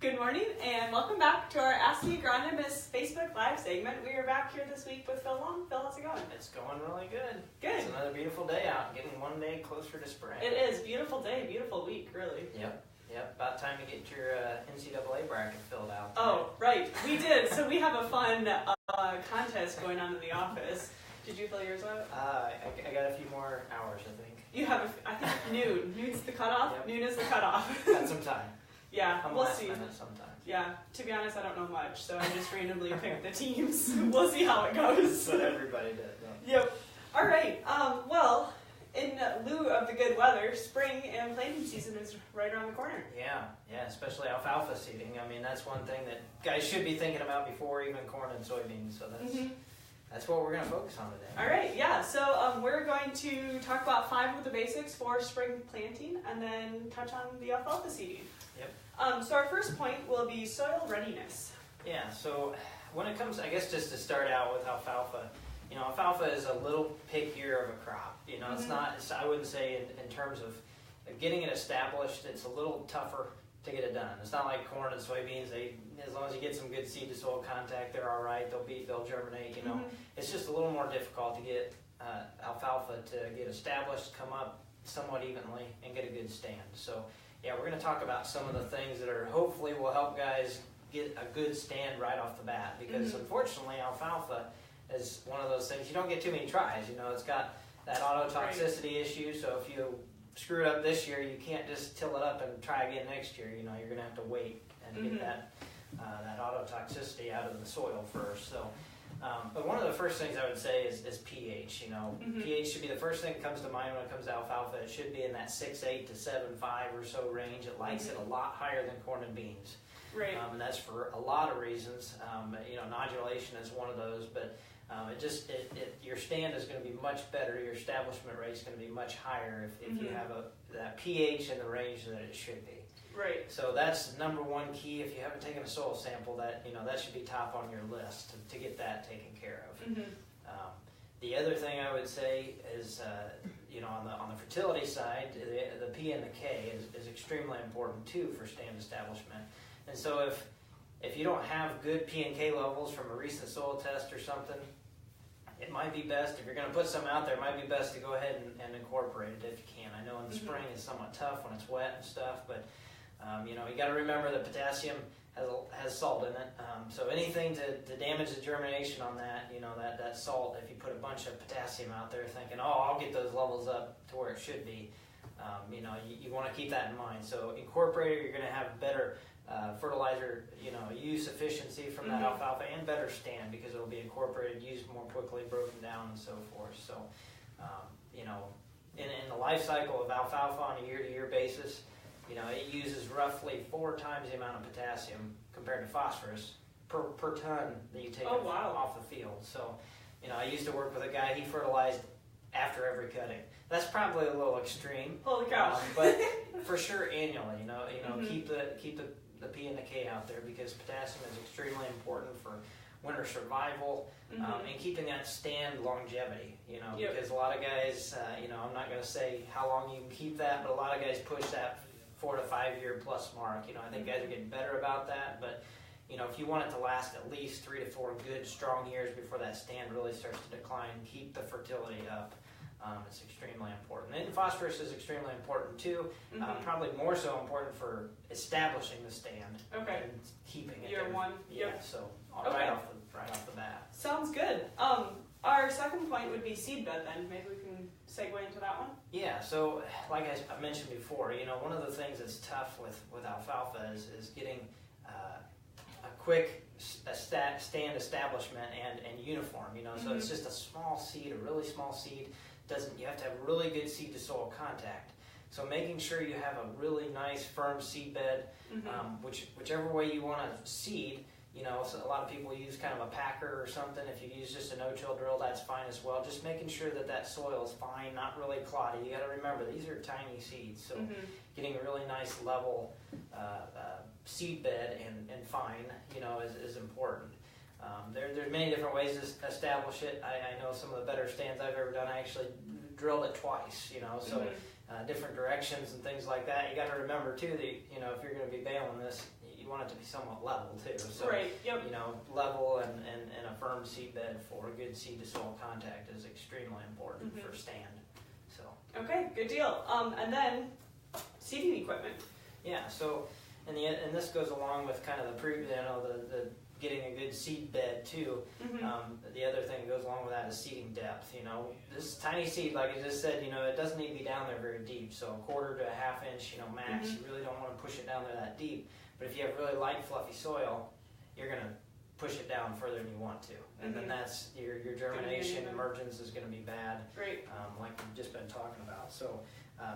Good morning and welcome back to our Ask the Agronomist Facebook Live segment. We are back here this week with Phil Long. Phil, how's it going? It's going really good. Good. It's another beautiful day out, getting one day closer to spring. It is. Beautiful day, beautiful week, really. Yep. About time to get your NCAA bracket filled out. Oh, right. We did. So we have a fun contest going on in the office. Did you fill yours out? I got a few more hours, I think. You have, I think, noon. Noon's the cutoff? Yep. Noon is the cutoff. Got some time. Yeah, Come we'll last see. minute sometimes. Yeah, to be honest, I don't know much, so I just randomly picked the teams. We'll see how it goes. But everybody did. Yeah. Yep. All right. Well, in lieu of the good weather, spring and planting season is right around the corner. Yeah, especially alfalfa seeding. I mean, that's one thing that guys should be thinking about before even corn and soybeans. So that's what we're going to focus on today. All right. Yeah. So we're going to talk about 5 of the basics for spring planting, and then touch on the alfalfa seeding. Yep. So our first point will be soil readiness. Yeah, so when it comes, I guess just to start out with alfalfa, alfalfa is a little pickier of a crop. It's not, I wouldn't say in terms of getting it established, it's a little tougher to get it done. It's not like corn and soybeans. As long as you get some good seed to soil contact, they're all right. They'll germinate, It's just a little more difficult to get alfalfa to get established, come up somewhat evenly, and get a good stand. So yeah, we're going to talk about some of the things that are hopefully will help guys get a good stand right off the bat, because unfortunately alfalfa is one of those things you don't get too many tries. It's got that autotoxicity issue, so if you screw it up this year, you can't just till it up and try again next year. You're going to have to wait and get that autotoxicity out of the soil first. So but one of the first things I would say is pH. pH should be the first thing that comes to mind when it comes to alfalfa. It should be in that 6.8 to 7.5 or so range. It likes it a lot higher than corn and beans. Right. And that's for a lot of reasons. Nodulation is one of those, but your stand is going to be much better. Your establishment rate is going to be much higher if you have that pH in the range that it should be. Right. So that's number one key. If you haven't taken a soil sample, that should be top on your list to get that taken care of. The other thing I would say is, on the fertility side, the P and the K is extremely important too for stand establishment. And so if you don't have good P and K levels from a recent soil test or something, it might be best, if you're going to put some out there, it might be best to go ahead and incorporate it if you can. I know in the spring it's somewhat tough when it's wet and stuff, but you got to remember that potassium has salt in it. So anything to damage the germination on that, that salt, if you put a bunch of potassium out there thinking, I'll get those levels up to where it should be, you want to keep that in mind. So incorporate it, you're going to have better fertilizer, use efficiency from that alfalfa, and better stand because it'll be incorporated, used more quickly, broken down, and so forth. So, in the life cycle of alfalfa on a year-to-year basis, it uses roughly 4 times the amount of potassium compared to phosphorus per ton that you take off the field. So, I used to work with a guy, he fertilized after every cutting. That's probably a little extreme. Holy cow. But for sure annually, keep the P and the K out there, because potassium is extremely important for winter survival and keeping that stand longevity, because a lot of guys, I'm not going to say how long you can keep that, but a lot of guys push that 4 to 5 year plus mark. I think guys are getting better about that, but if you want it to last at least 3 to 4 good strong years before that stand really starts to decline, keep the fertility up. It's extremely important. And phosphorus is extremely important too. Probably more so important for establishing the stand and keeping it Year there. one. Yeah, so right off the bat. Sounds good. Our second point would be seed bed then. Maybe we can segue into that one. Yeah, so like I mentioned before, one of the things that's tough with alfalfa is getting a quick stand establishment and uniform, so it's just a small seed, a really small seed. You have to have really good seed to soil contact. So making sure you have a really nice firm seed bed, whichever way you want to seed. So a lot of people use kind of a packer or something. If you use just a no-till drill, that's fine as well. Just making sure that soil is fine, not really cloddy. You got to remember, these are tiny seeds, so getting a really nice level seed bed and fine, is important. There's many different ways to establish it. I know some of the better stands I've ever done, I actually drilled it twice, so different directions and things like that. You got to remember too that, if you're going to be baling this, you want want it to be somewhat level too. So, right. Yep. you know, level and a firm seed bed for good seed to soil contact is extremely important for stand. So. Okay, good deal. And then seeding equipment. Yeah. So, and this goes along with kind of the getting a good seed bed too. The other thing that goes along with that is seeding depth. You know, this tiny seed, like I just said, you know, it doesn't need to be down there very deep. So 1/4 to 1/2 inch, you know, max. You really don't want to push it down there that deep. But if you have really light, fluffy soil, you're going to push it down further than you want to, and then that's your germination, emergence is going to be bad. Right. Like we've just been talking about. So.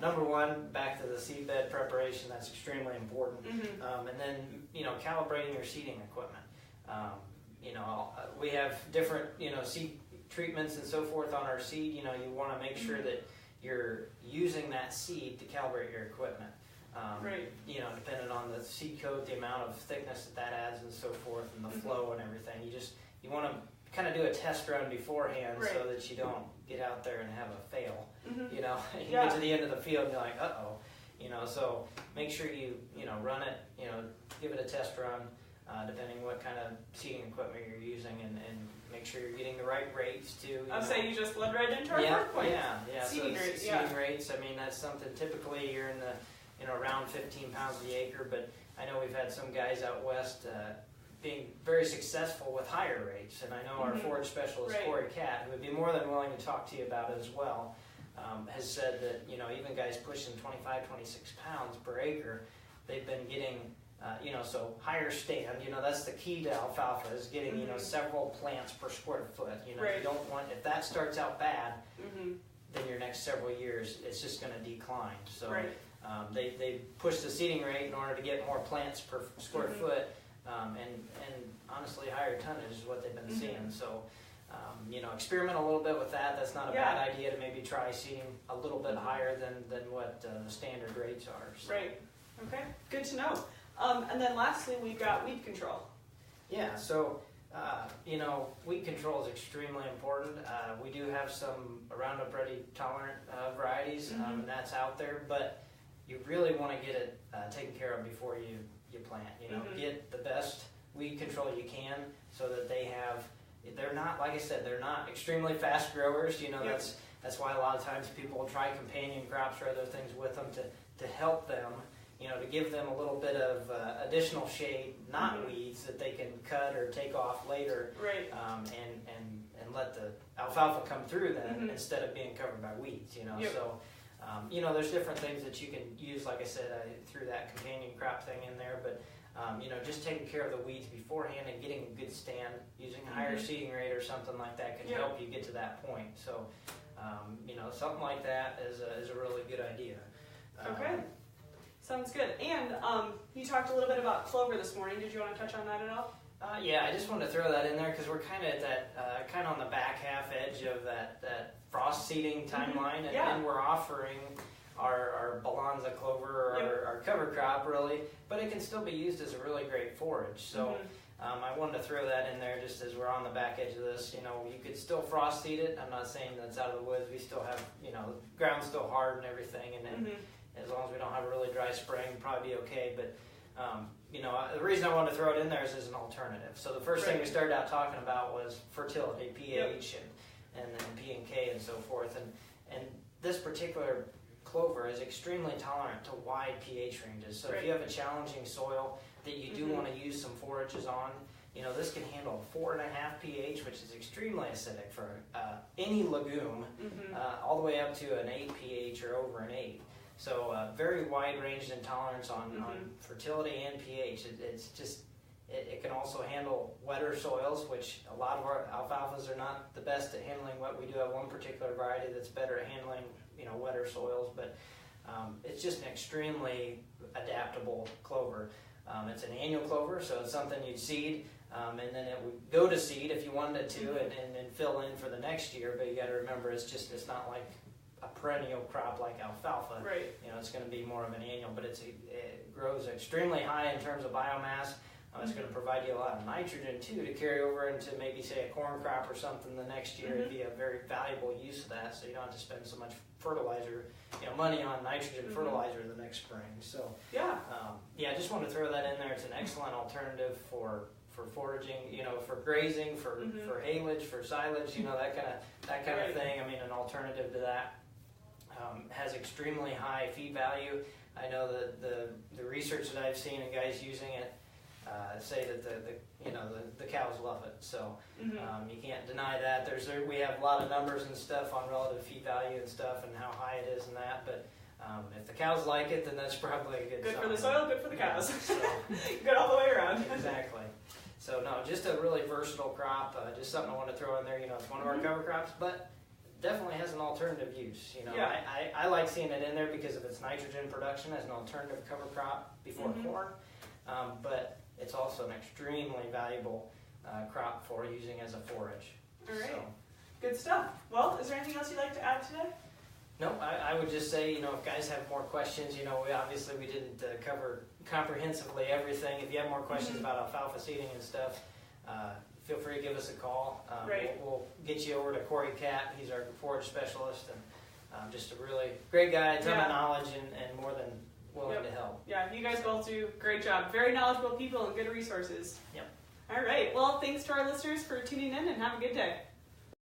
Number one, back to the seed bed preparation. That's extremely important. And then, you know, calibrating your seeding equipment. You know, we have different, you know, seed treatments and so forth on our seed. You know, you want to make sure that you're using that seed to calibrate your equipment. Right. You know, depending on the seed coat, the amount of thickness that adds and so forth, and the flow and everything. You want to kind of do a test run beforehand so that you don't get out there and have a fail. You know, you get to the end of the field and you're like, uh-oh. You know, so make sure you know, run it, you know, give it a test run, depending what kind of seeding equipment you're using, and make sure you're getting the right rates too. I'll say you just led right into our first point. Seeding rates. Seeding rates, I mean, that's something typically you're in the, you know, around 15 pounds the acre, but I know we've had some guys out west being very successful with higher rates, and I know our forage specialist, Corey Catt, who would be more than willing to talk to you about it as well, has said that, you know, even guys pushing 25, 26 pounds per acre, they've been getting, you know, so higher stand, you know, that's the key to alfalfa, is getting, you know, several plants per square foot. You know, you don't want, if that starts out bad, then your next several years, it's just going to decline. So they push the seeding rate in order to get more plants per square foot, and honestly, higher tonnage is what they've been seeing. So, you know, experiment a little bit with that. That's not a bad idea to maybe try seeding a little bit higher than what the standard rates are. So. Right. Okay. Good to know. And then lastly, we've got weed control. Yeah. So, you know, weed control is extremely important. We do have some Roundup Ready tolerant varieties, and that's out there, but you really want to get it taken care of before you plant. You know, get the best weed control you can, so that they're not, like I said, they're not extremely fast growers. You know, that's why a lot of times people will try companion crops or other things with them to help them, you know, to give them a little bit of additional shade, not weeds, that they can cut or take off later, and let the alfalfa come through then, instead of being covered by weeds. You know, so. You know, there's different things that you can use, like I said, through that companion crop thing in there, but, you know, just taking care of the weeds beforehand and getting a good stand, using a higher seeding rate or something like that can help you get to that point. So, you know, something like that is a really good idea. Okay. Sounds good. And you talked a little bit about clover this morning. Did you want to touch on that at all? Yeah, I just wanted to throw that in there because we're kind of at that, kind of on the back half edge of that frost seeding timeline, and we're offering our Balanza clover, or our cover crop, really, but it can still be used as a really great forage. So I wanted to throw that in there just as we're on the back edge of this. You know, you could still frost seed it. I'm not saying that's out of the woods. We still have, you know, the ground's still hard and everything, and then as long as we don't have a really dry spring, probably be okay. But you know, the reason I wanted to throw it in there is as an alternative. So the first thing we started out talking about was fertility, pH, and P and K and so forth. And this particular clover is extremely tolerant to wide pH ranges. So if you have a challenging soil that you do want to use some forages on, you know, this can handle 4.5 pH, which is extremely acidic for any legume, all the way up to an 8 pH or over an 8. So very wide range intolerance on fertility and pH. It's just, it can also handle wetter soils, which a lot of our alfalfas are not the best at handling wet. We do have one particular variety that's better at handling, you know, wetter soils, but it's just an extremely adaptable clover. It's an annual clover, so it's something you'd seed, and then it would go to seed if you wanted to, and fill in for the next year. But you got to remember, it's not like a perennial crop like alfalfa. Right. You know, it's going to be more of an annual, but it grows extremely high in terms of biomass. It's going to provide you a lot of nitrogen too to carry over into maybe say a corn crop or something the next year. It'd be a very valuable use of that, so you don't have to spend so much fertilizer, money on nitrogen fertilizer the next spring. So yeah, I just want to throw that in there. It's an excellent alternative for foraging, for grazing, for haylage, for silage, that kind of thing. I mean, an alternative to that has extremely high feed value. I know that the research that I've seen and guys using it say that the cows love it. So you can't deny that. We have a lot of numbers and stuff on relative feed value and stuff and how high it is and that, but if the cows like it, then that's probably a good sign. Good for the soil, good for the cows. So, good all the way around. Exactly. So no, just a really versatile crop. Just something I want to throw in there. It's one of our cover crops, but definitely has an alternative use. I like seeing it in there because of its nitrogen production as an alternative cover crop before corn, but it's also an extremely valuable crop for using as a forage. All right. So. Good stuff. Well, is there anything else you'd like to add today? No, I would just say, if guys have more questions, we didn't cover comprehensively everything. If you have more questions about alfalfa seeding and stuff, feel free to give us a call. We'll get you over to Corey Catt. He's our forage specialist and just a really great guy, a ton of knowledge and more than willing to help. Yeah, you guys both do a great job. Very knowledgeable people and good resources. Yep. All right. Well, thanks to our listeners for tuning in and have a good day.